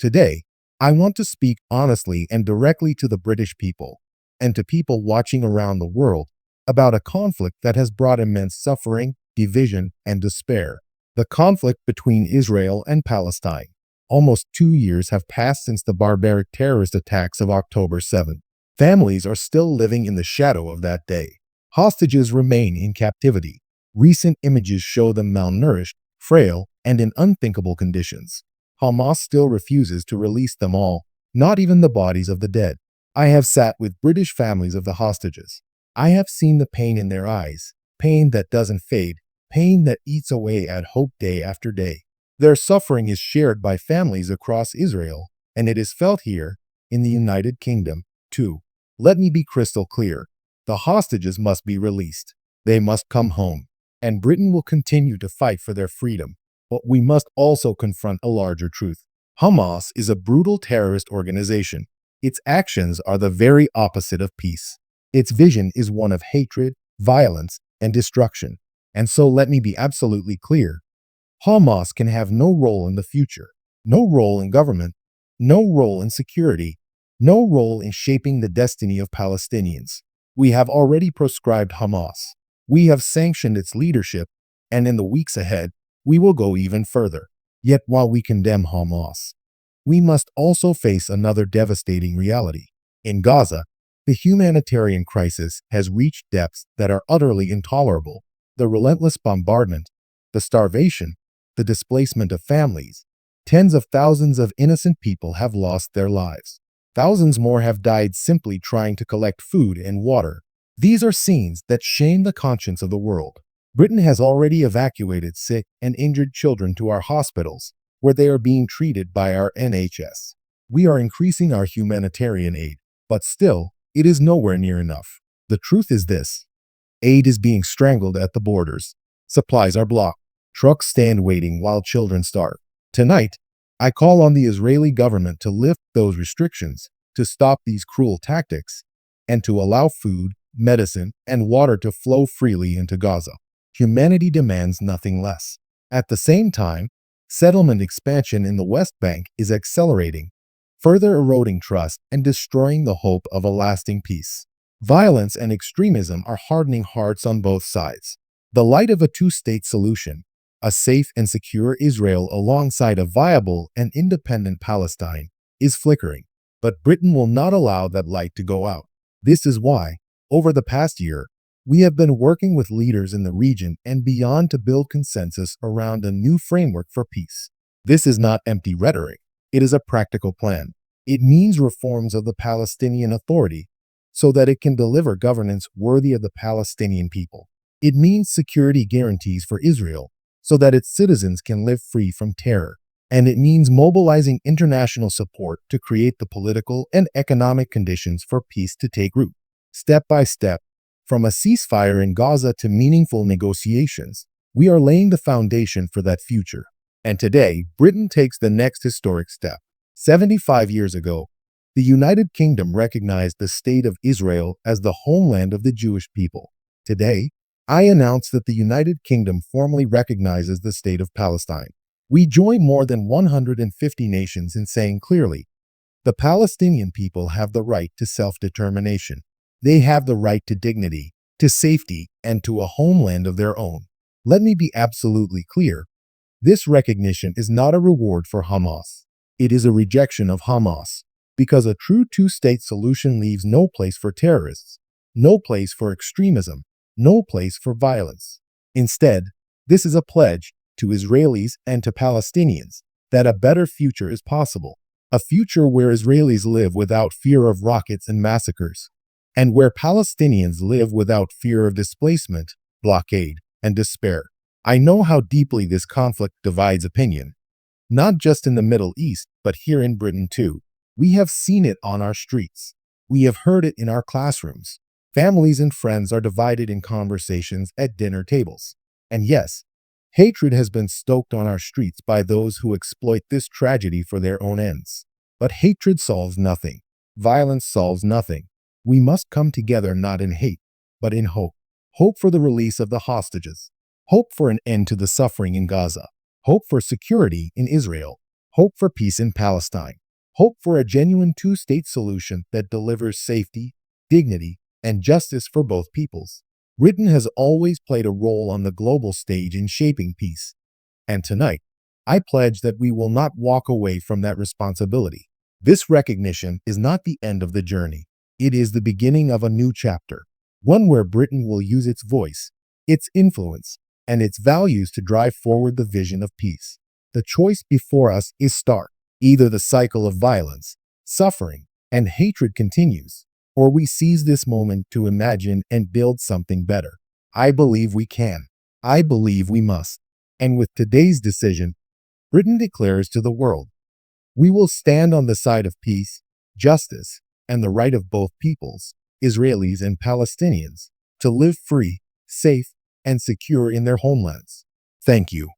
Today, I want to speak honestly and directly to the British people and to people watching around the world about a conflict that has brought immense suffering, division, and despair. The conflict between Israel and Palestine. Almost 2 years have passed since the barbaric terrorist attacks of October 7th. Families are still living in the shadow of that day. Hostages remain in captivity. Recent images show them malnourished, frail, and in unthinkable conditions. Hamas still refuses to release them all, not even the bodies of the dead. I have sat with British families of the hostages. I have seen the pain in their eyes, pain that doesn't fade, pain that eats away at hope day after day. Their suffering is shared by families across Israel, and it is felt here, in the United Kingdom, too. Let me be crystal clear. The hostages must be released. They must come home, and Britain will continue to fight for their freedom. But we must also confront a larger truth. Hamas is a brutal terrorist organization. Its actions are the very opposite of peace. Its vision is one of hatred, violence, and destruction. And so let me be absolutely clear. Hamas can have no role in the future, no role in government, no role in security, no role in shaping the destiny of Palestinians. We have already proscribed Hamas. We have sanctioned its leadership, and in the weeks ahead, we will go even further. Yet while we condemn Hamas, we must also face another devastating reality. In Gaza, the humanitarian crisis has reached depths that are utterly intolerable. The relentless bombardment, the starvation, the displacement of families. Tens of thousands of innocent people have lost their lives. Thousands more have died simply trying to collect food and water. These are scenes that shame the conscience of the world. Britain has already evacuated sick and injured children to our hospitals, where they are being treated by our NHS. We are increasing our humanitarian aid, but still, it is nowhere near enough. The truth is this: aid is being strangled at the borders. Supplies are blocked. Trucks stand waiting while children starve. Tonight, I call on the Israeli government to lift those restrictions, to stop these cruel tactics, and to allow food, medicine, and water to flow freely into Gaza. Humanity demands nothing less. At the same time, settlement expansion in the West Bank is accelerating, further eroding trust and destroying the hope of a lasting peace. Violence and extremism are hardening hearts on both sides. The light of a two-state solution, a safe and secure Israel alongside a viable and independent Palestine, is flickering. But Britain will not allow that light to go out. This is why, over the past year, we have been working with leaders in the region and beyond to build consensus around a new framework for peace. This is not empty rhetoric. It is a practical plan. It means reforms of the Palestinian Authority so that it can deliver governance worthy of the Palestinian people. It means security guarantees for Israel so that its citizens can live free from terror. And it means mobilizing international support to create the political and economic conditions for peace to take root. Step by step, from a ceasefire in Gaza to meaningful negotiations, we are laying the foundation for that future. And today, Britain takes the next historic step. 75 years ago, the United Kingdom recognized the State of Israel as the homeland of the Jewish people. Today, I announce that the United Kingdom formally recognizes the State of Palestine. We join more than 150 nations in saying clearly, the Palestinian people have the right to self-determination. They have the right to dignity, to safety, and to a homeland of their own. Let me be absolutely clear. This recognition is not a reward for Hamas. It is a rejection of Hamas, because a true two-state solution leaves no place for terrorists, no place for extremism, no place for violence. Instead, this is a pledge to Israelis and to Palestinians that a better future is possible, a future where Israelis live without fear of rockets and massacres, and where Palestinians live without fear of displacement, blockade, and despair. I know how deeply this conflict divides opinion, not just in the Middle East, but here in Britain too. We have seen it on our streets. We have heard it in our classrooms. Families and friends are divided in conversations at dinner tables. And yes, hatred has been stoked on our streets by those who exploit this tragedy for their own ends. But hatred solves nothing. Violence solves nothing. We must come together not in hate, but in hope. Hope for the release of the hostages. Hope for an end to the suffering in Gaza. Hope for security in Israel. Hope for peace in Palestine. Hope for a genuine two-state solution that delivers safety, dignity, and justice for both peoples. Britain has always played a role on the global stage in shaping peace. And tonight, I pledge that we will not walk away from that responsibility. This recognition is not the end of the journey. It is the beginning of a new chapter, one where Britain will use its voice, its influence, and its values to drive forward the vision of peace. The choice before us is stark. Either the cycle of violence, suffering, and hatred continues, or we seize this moment to imagine and build something better. I believe we can. I believe we must. And with today's decision, Britain declares to the world, we will stand on the side of peace, justice, and the right of both peoples, Israelis and Palestinians, to live free, safe, and secure in their homelands. Thank you.